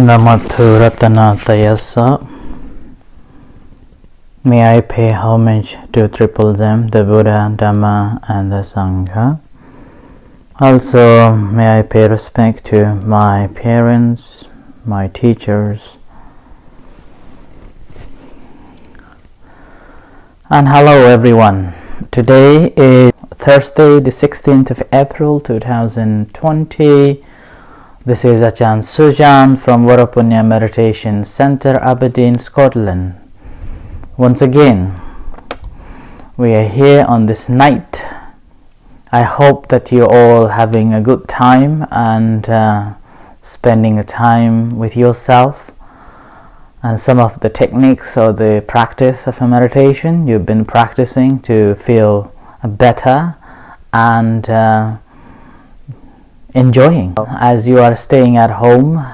Namathu Ratanatayasa. May I pay homage to Triple Them, the Buddha, Dhamma and the Sangha. Also, may I pay respect to my parents, my teachers. And hello everyone. Today is Thursday, the 16th of April 2020. This is Ajahn Sujan from Varapunya Meditation Center, Aberdeen, Scotland. Once again, we are here on this night. I hope that you're all having a good time and spending a time with yourself and some of the techniques or the practice of a meditation you've been practicing to feel better and enjoying as you are staying at home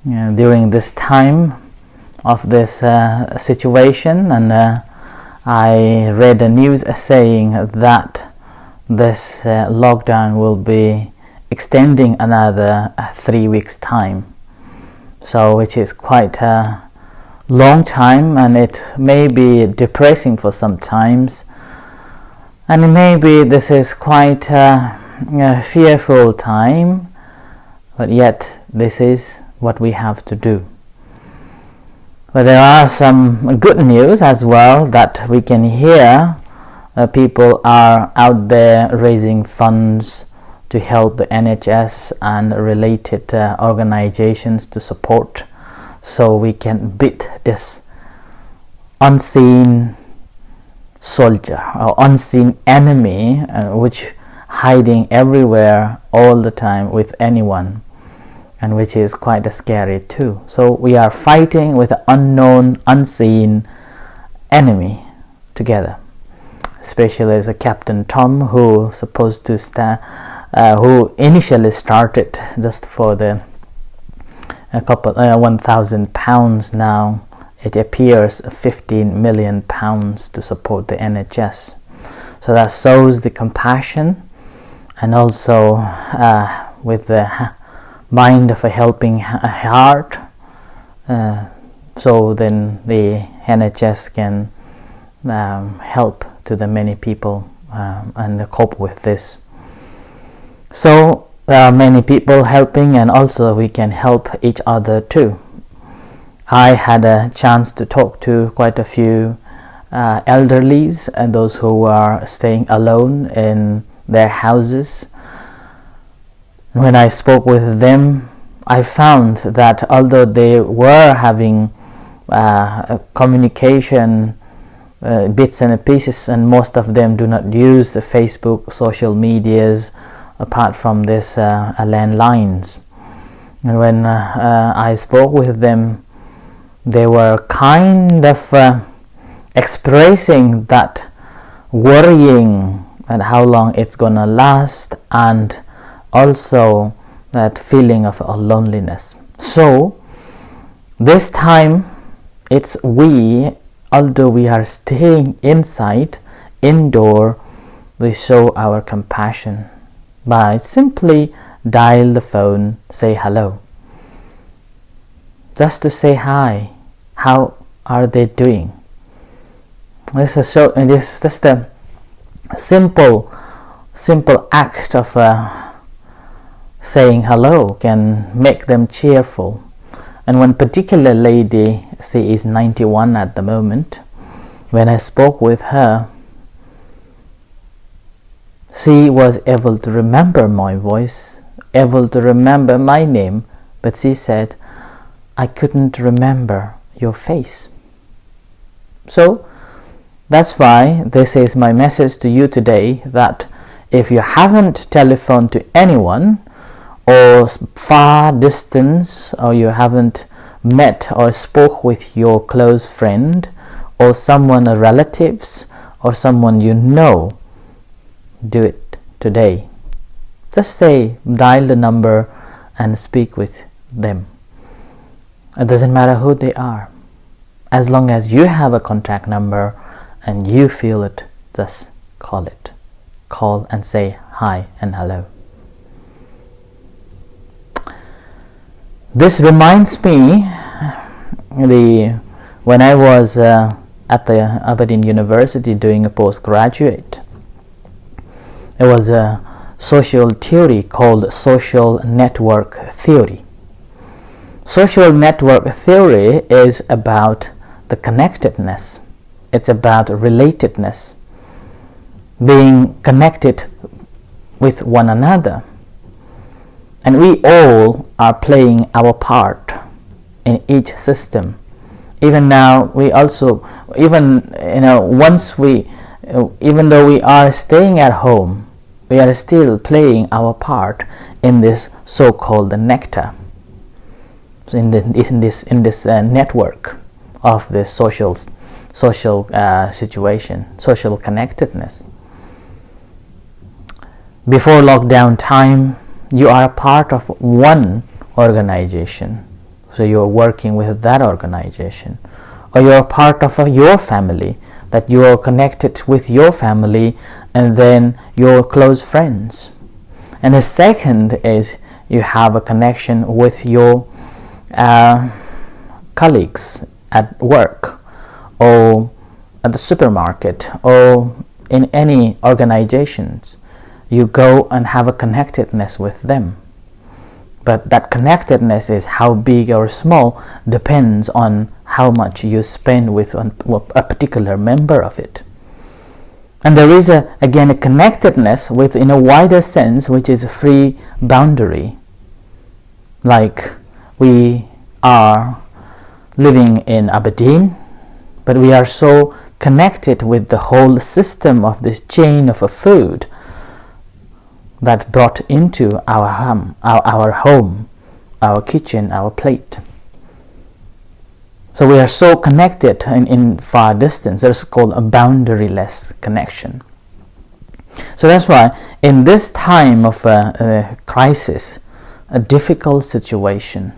during this time of this situation. And I read a news saying that this lockdown will be extending another 3 weeks time, so which is quite a long time, and it may be depressing for some times, and maybe this is quite a fearful time, but yet this is what we have to do. But there are some good news as well that we can hear. People are out there raising funds to help the NHS and related organizations to support, so we can beat this unseen soldier or unseen enemy which hiding everywhere all the time with anyone, and which is quite scary too. So we are fighting with an unknown, unseen enemy together, especially as a Captain Tom, who supposed to who initially started just for the £1,000. Now it appears £15 million to support the NHS. So that shows the compassion, and also with the mind of a helping heart, so then the NHS can help to the many people and cope with this. So there are many people helping, and also we can help each other too. I had a chance to talk to quite a few elderlies and those who are staying alone in their houses. When I spoke with them, I found that although they were having communication bits and pieces, and most of them do not use the Facebook, social medias, apart from this landlines. And when I spoke with them, they were kind of expressing that worrying and how long it's gonna last, and also that feeling of loneliness. So this time it's we, although we are staying inside, indoor, we show our compassion by simply dial the phone, say hello, just to say hi, how are they doing. This is just a simple act of saying hello can make them cheerful. And one particular lady, she is 91 at the moment, when I spoke with her, she was able to remember my voice, able to remember my name, but she said, I couldn't remember your face. So that's why this is my message to you today, that if you haven't telephoned to anyone, or far distance, or you haven't met or spoke with your close friend or someone, relatives or someone you know, do it today. Just say, dial the number and speak with them. It doesn't matter who they are, as long as you have a contact number and you feel it, just call and say hi and hello. This reminds me when I was at the Aberdeen University doing a postgraduate. There was a social theory called social network theory. Social network theory is about the connectedness. It's about relatedness, being connected with one another. And we all are playing our part in each system. Even now, we also, even though we are staying at home, we are still playing our part in this so-called nectar. So in this network of this social situation, social connectedness. Before lockdown time, you are a part of one organization. So you're working with that organization, or you're a part of your family, that you are connected with your family and then your close friends. And the second is you have a connection with your colleagues at work, or at the supermarket, or in any organizations. You go and have a connectedness with them. But that connectedness is how big or small depends on how much you spend with a particular member of it. And there is again a connectedness within a wider sense, which is a free boundary. Like we are living in Aberdeen, but we are so connected with the whole system of this chain of a food that brought into our home, our kitchen, our plate. So we are so connected in far distance. That's called a boundaryless connection. So that's why in this time of a crisis, a difficult situation,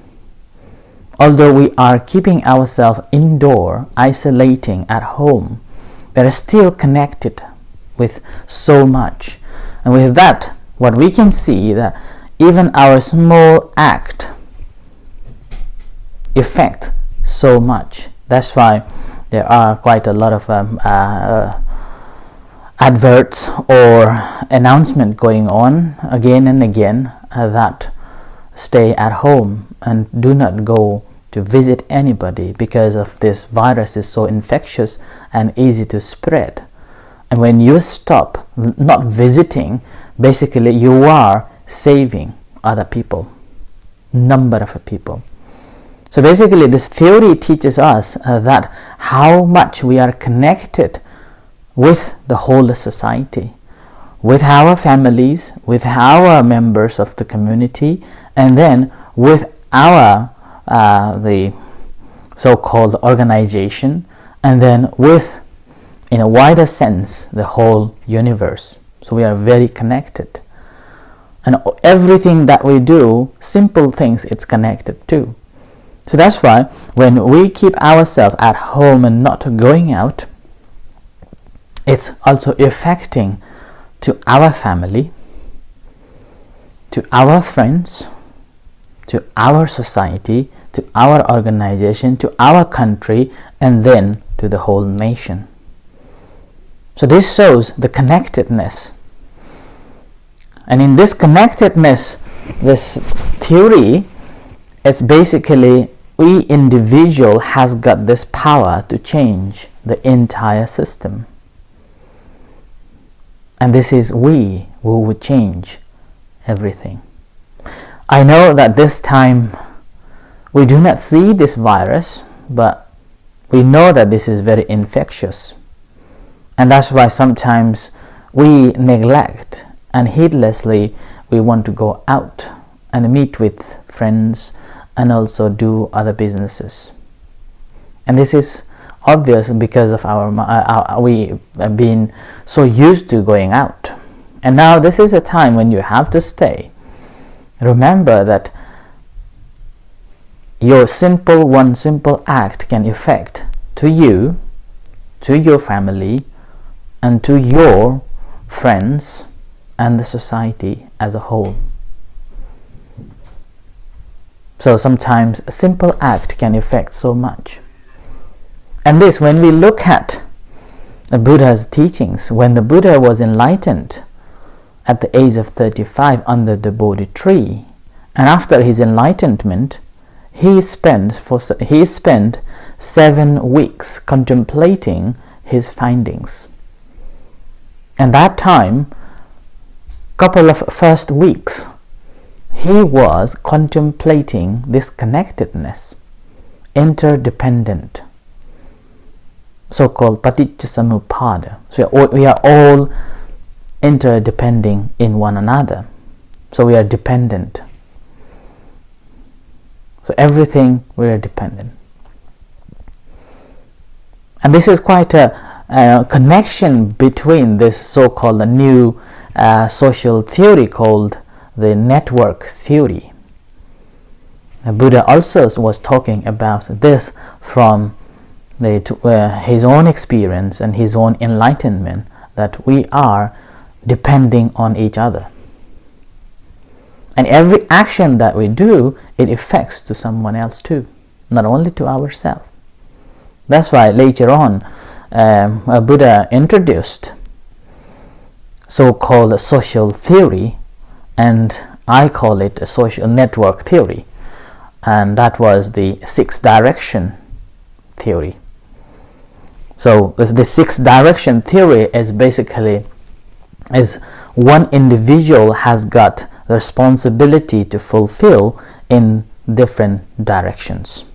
although we are keeping ourselves indoor, isolating at home, we are still connected with so much. And with that, what we can see that even our small act affect so much. That's why there are quite a lot of adverts or announcement going on again and again that stay at home and do not go to visit anybody, because of this virus is so infectious and easy to spread. And when you stop not visiting, basically you are saving other people, number of people. So basically this theory teaches us that how much we are connected with the whole society, with our families, with our members of the community, and then with our the so-called organization, and then with, in a wider sense, the whole universe. So we are very connected. And everything that we do, simple things, it's connected to. So that's why when we keep ourselves at home and not going out, it's also affecting to our family, to our friends, to our society, to our organization, to our country, and then to the whole nation. So this shows the connectedness. And in this connectedness, this theory is basically we individual has got this power to change the entire system. And this is we who would change everything. I know that this time we do not see this virus, but we know that this is very infectious. And that's why sometimes we neglect and heedlessly we want to go out and meet with friends and also do other businesses. And this is obvious because of we have been so used to going out. And now this is a time when you have to stay. Remember that one simple act can affect to you, to your family, and to your friends and the society as a whole. So sometimes a simple act can affect so much. And this, when we look at the Buddha's teachings, when the Buddha was enlightened at the age of 35 under the Bodhi tree, and after his enlightenment, he spent 7 weeks contemplating his findings. And that time, couple of first weeks, he was contemplating this connectedness, interdependent, so-called paticcasamuppada. So we are all interdepending in one another. So we are dependent. So everything we are dependent. And this is quite a connection between this so-called new social theory called the network theory. The Buddha also was talking about this from his own experience and his own enlightenment, that we are depending on each other. And every action that we do, it affects to someone else too, not only to ourselves. That's why later on, Buddha introduced so-called social theory, and I call it a social network theory, and that was the 6 direction theory. So the 6 direction theory is basically one individual has got the responsibility to fulfill in different directions.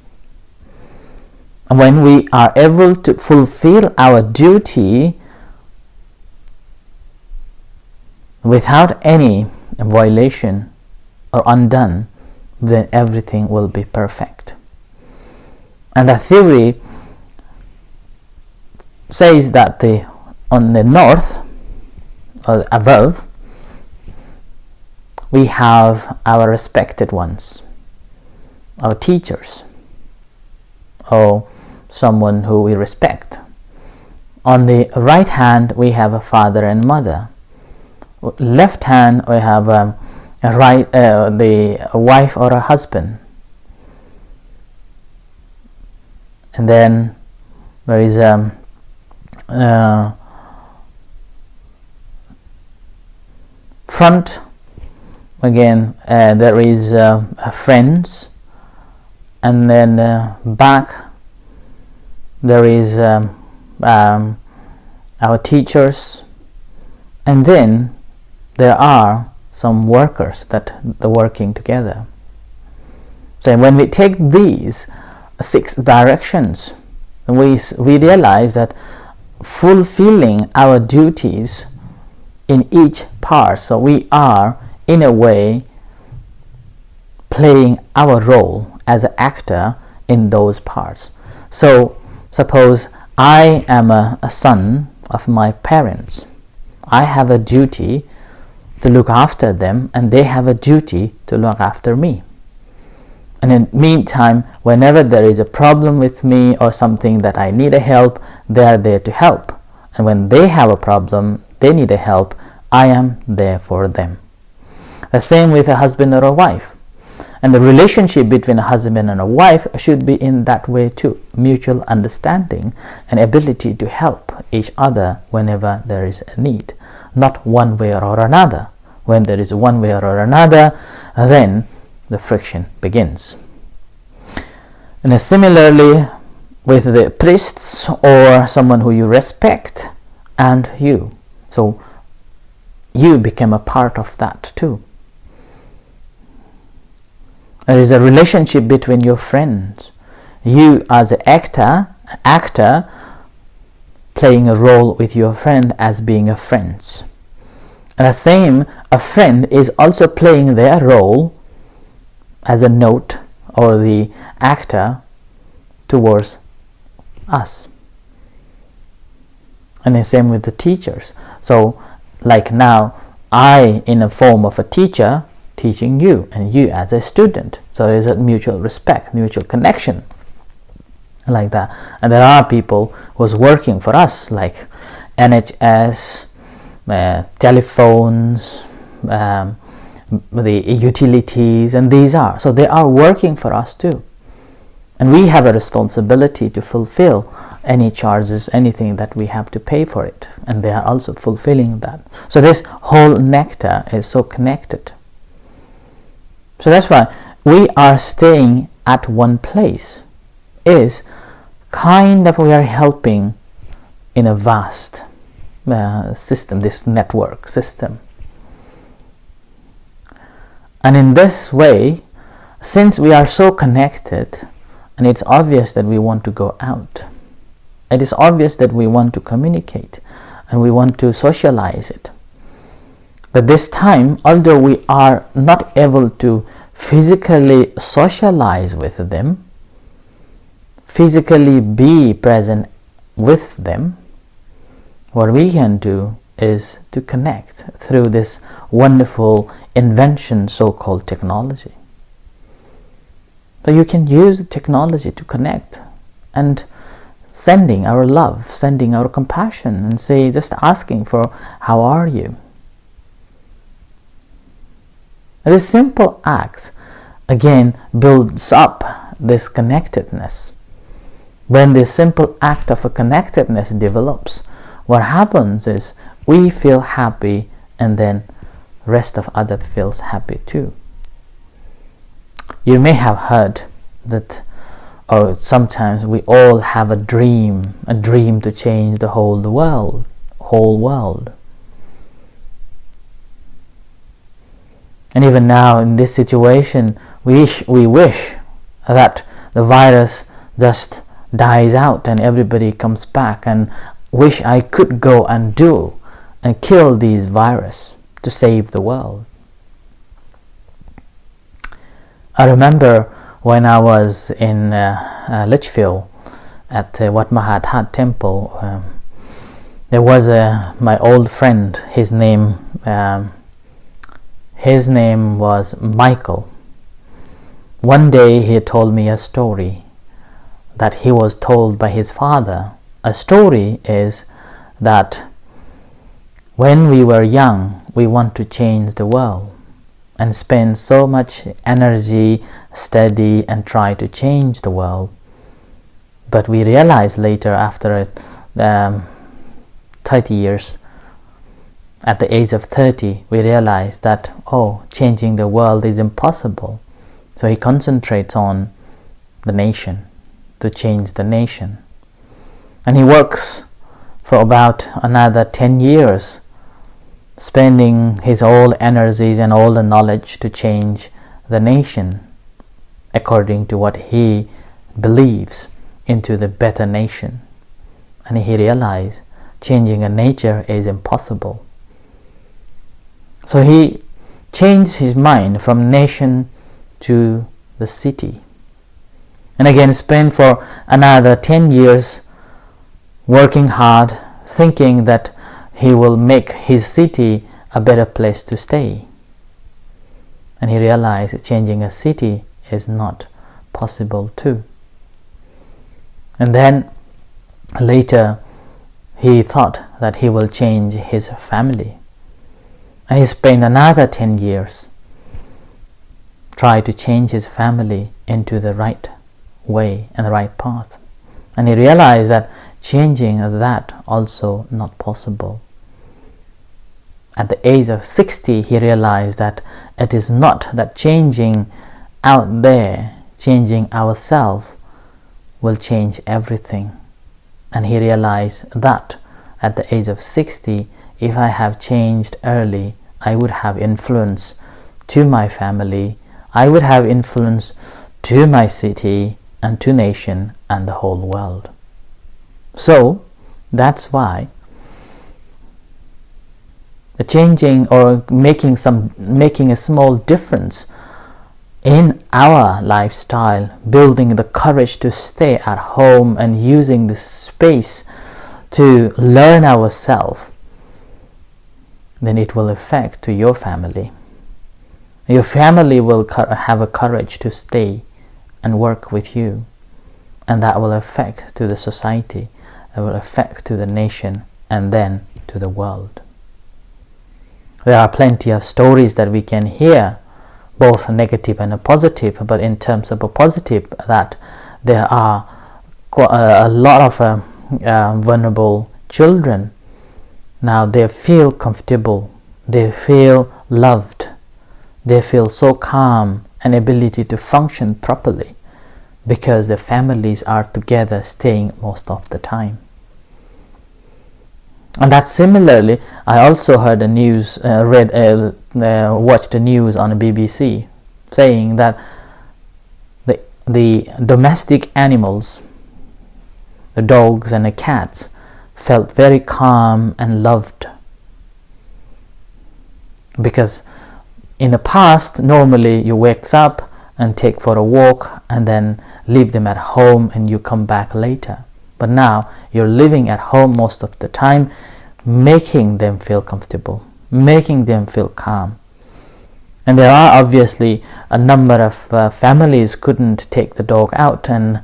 And when we are able to fulfill our duty without any violation or undone, then everything will be perfect. And the theory says that on the north, or above, we have our respected ones, our teachers, or someone who we respect. On the right hand, we have a father and mother. Left hand, we have the wife or a husband. And then there is front, again there is friends, and then back there is our teachers, and then there are some workers that are working together. So when we take these 6 directions, we realize that fulfilling our duties in each part, so we are in a way playing our role as an actor in those parts. So suppose I am a son of my parents. I have a duty to look after them, and they have a duty to look after me. And in the meantime, whenever there is a problem with me or something that I need a help, they are there to help. And when they have a problem, they need a help, I am there for them. The same with a husband or a wife. And the relationship between a husband and a wife should be in that way too. Mutual understanding and ability to help each other whenever there is a need. Not one way or another. When there is one way or another, then the friction begins. And similarly with the priests or someone who you respect and you. So you become a part of that too. There is a relationship between your friends. You as an actor playing a role with your friend as being a friend. And the same, a friend is also playing their role as a note or the actor towards us. And the same with the teachers. So like now, I in the form of a teacher teaching you, and you as a student. So there is a mutual respect, mutual connection like that. And there are people who's working for us like NHS, telephones, utilities, and these are. So they are working for us too. And we have a responsibility to fulfill any charges, anything that we have to pay for it. And they are also fulfilling that. So this whole nectar is so connected. So that's why we are staying at one place. Is kind of we are helping in a vast system, this network system. And in this way, since we are so connected, and it's obvious that we want to go out, it is obvious that we want to communicate and we want to socialize it. But this time, although we are not able to physically socialize with them, physically be present with them, what we can do is to connect through this wonderful invention, so-called technology. So you can use technology to connect and sending our love, sending our compassion, and say, just asking for, how are you? These simple acts again builds up this connectedness. When this simple act of a connectedness develops, what happens is we feel happy, and then rest of other feels happy too. You may have heard that, or sometimes we all have a dream to change the whole world. And even now in this situation, we wish that the virus just dies out and everybody comes back, and wish I could go and do and kill these virus to save the world. I remember when I was in Litchfield at Wat Mahat Hat Temple, there was my old friend. His name was Michael. One day he told me a story that he was told by his father. A story is that when we were young, we want to change the world and spend so much energy, study, and try to change the world. But we realized later, after 30 years, at the age of 30, we realized that, changing the world is impossible. So he concentrates on the nation, to change the nation. And he works for about another 10 years, spending his all energies and all the knowledge to change the nation according to what he believes into the better nation. And he realized changing a nature is impossible. So he changed his mind from nation to the city, and again spent for another 10 years working hard, thinking that he will make his city a better place to stay. And he realized changing a city is not possible too. And then later he thought that he will change his family. And he spent another 10 years try to change his family into the right way and the right path. And he realized that changing that also not possible. At the age of 60, he realized that it is not that changing out there, changing ourselves will change everything. And he realized that at the age of 60, if I have changed early, I would have influence to my family, I would have influence to my city and to nation and the whole world. So that's why the changing or making a small difference in our lifestyle, building the courage to stay at home and using the space to learn ourselves, then it will affect to your family. Your family will have a courage to stay and work with you, and that will affect to the society, it will affect to the nation, and then to the world. There are plenty of stories that we can hear, both negative and a positive, but in terms of a positive, that there are a lot of vulnerable children. Now they feel comfortable, they feel loved, they feel so calm and ability to function properly because their families are together, staying most of the time. And that similarly, I also heard the news, watched the news on the BBC saying that the domestic animals, the dogs and the cats, felt very calm and loved. Because in the past, normally you wake up and take for a walk and then leave them at home and you come back later. But now you're living at home most of the time, making them feel comfortable, making them feel calm. And there are obviously a number of families couldn't take the dog out, and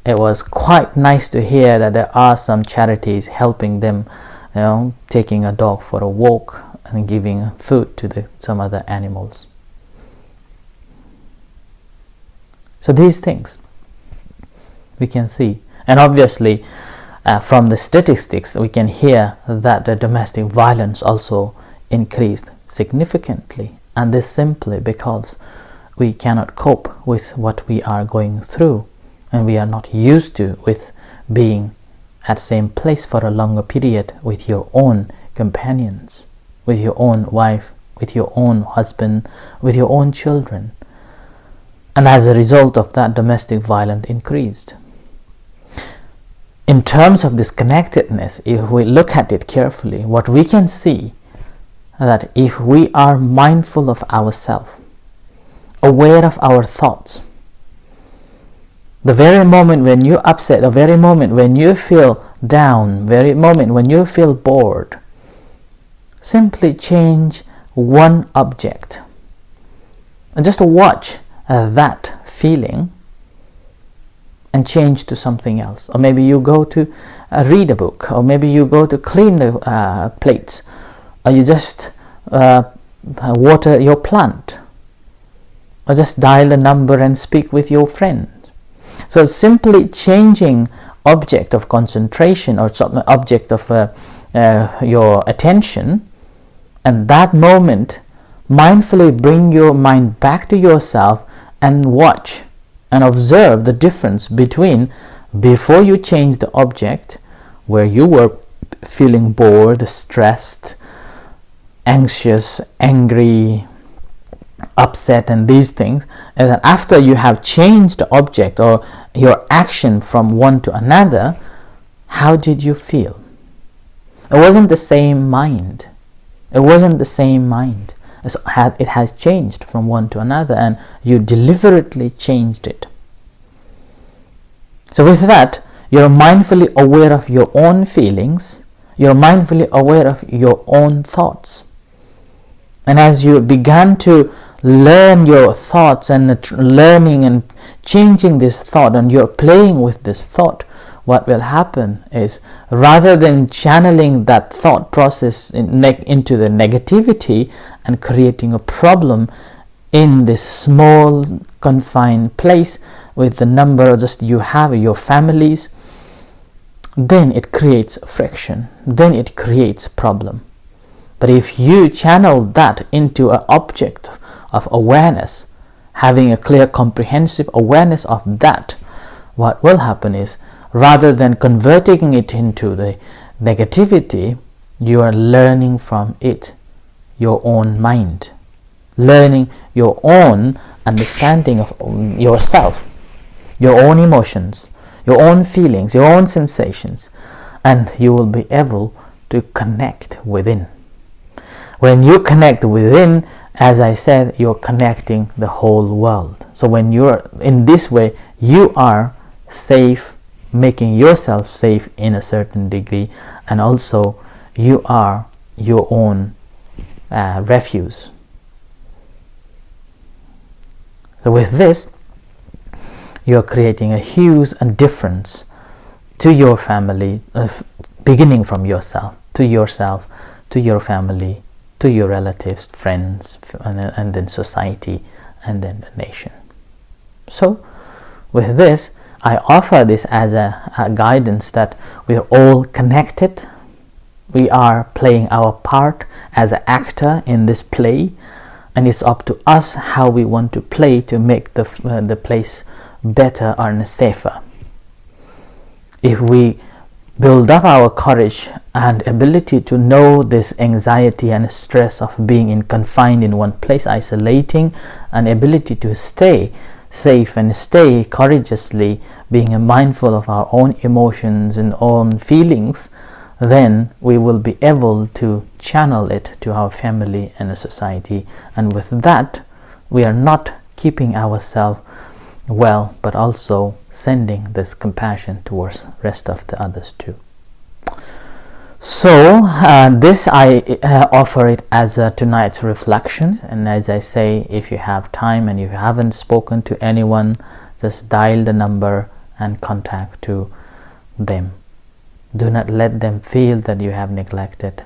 it was quite nice to hear that there are some charities helping them, taking a dog for a walk and giving food to some other animals. So these things we can see. And obviously from the statistics we can hear that the domestic violence also increased significantly, and this simply because we cannot cope with what we are going through, and we are not used to with being at the same place for a longer period with your own companions, with your own wife, with your own husband, with your own children. And as a result of that, domestic violence increased. In terms of this connectedness, if we look at it carefully, what we can see that if we are mindful of ourselves, aware of our thoughts, the very moment when you're upset, the very moment when you feel down, very moment when you feel bored, simply change one object and just watch that feeling and change to something else. Or maybe you go to read a book, or maybe you go to clean the plates, or you just water your plant, or just dial a number and speak with your friend. So simply changing object of concentration or object of your attention, and that moment mindfully bring your mind back to yourself and watch and observe the difference between before you change the object, where you were feeling bored, stressed, anxious, angry, upset, and these things, and then after you have changed the object or your action from one to another, how did you feel? It wasn't the same mind. It wasn't the same mind. It has changed from one to another, and you deliberately changed it. So with that, you're mindfully aware of your own feelings, you're mindfully aware of your own thoughts. And as you began to learn your thoughts and learning and changing this thought, and you're playing with this thought, what will happen is, rather than channeling that thought process into the negativity and creating a problem in this small confined place with the number just you have your families, then it creates friction, then it creates problem. But if you channel that into an object of awareness, having a clear comprehensive awareness of that, what will happen is, rather than converting it into the negativity, you are learning from it your own mind, learning your own understanding of yourself, your own emotions, your own feelings, your own sensations, and you will be able to connect within. When you connect within, as I said, you're connecting the whole world. So when you're in this way, you are safe, making yourself safe in a certain degree, and also you are your own refuge. So with this, you're creating a huge difference to your family, beginning from yourself, to your family, to your relatives, friends, and then society, and then the nation. So with this, I offer this as a guidance that we are all connected. We are playing our part as an actor in this play, and it's up to us how we want to play to make the place better and safer. If we build up our courage and ability to know this anxiety and stress of being confined in one place, isolating, and ability to stay safe and stay courageously, being mindful of our own emotions and own feelings, then we will be able to channel it to our family and society. And with that, we are not keeping ourselves well, but also sending this compassion towards rest of the others too. So this I offer it as tonight's reflection, and as I say, if you have time and you haven't spoken to anyone, just dial the number and contact to them. Do not let them feel that you have neglected.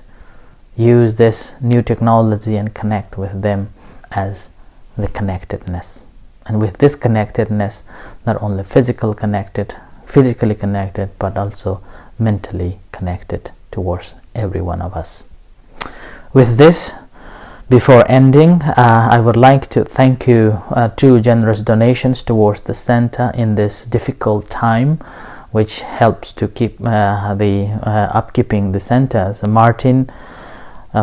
Use this new technology and connect with them as the connectedness. And with this connectedness, not only physically connected, but also mentally connected towards every one of us. With this, before ending, I would like to thank you 2 generous donations towards the center in this difficult time, which helps to keep upkeeping the center. So Martin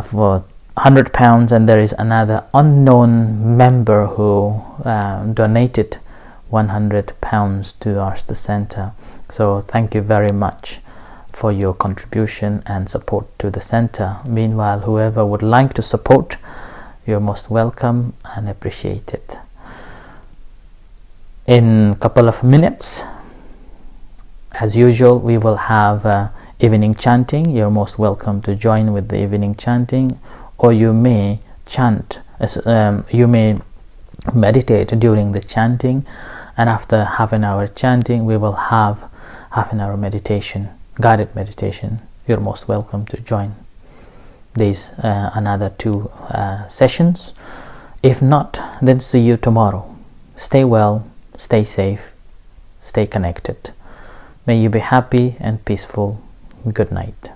for £100, and there is another unknown member who donated £100 towards the center. So thank you very much for your contribution and support to the center. Meanwhile, whoever would like to support, you're most welcome and appreciated. In a couple of minutes, as usual, we will have evening chanting. You're most welcome to join with the evening chanting, or you may chant, you may meditate during the chanting, and after half an hour chanting, we will have half an hour meditation, guided meditation. You're most welcome to join these another 2 sessions. If not, then see you tomorrow. Stay well, stay safe, stay connected. May you be happy and peaceful. Good night.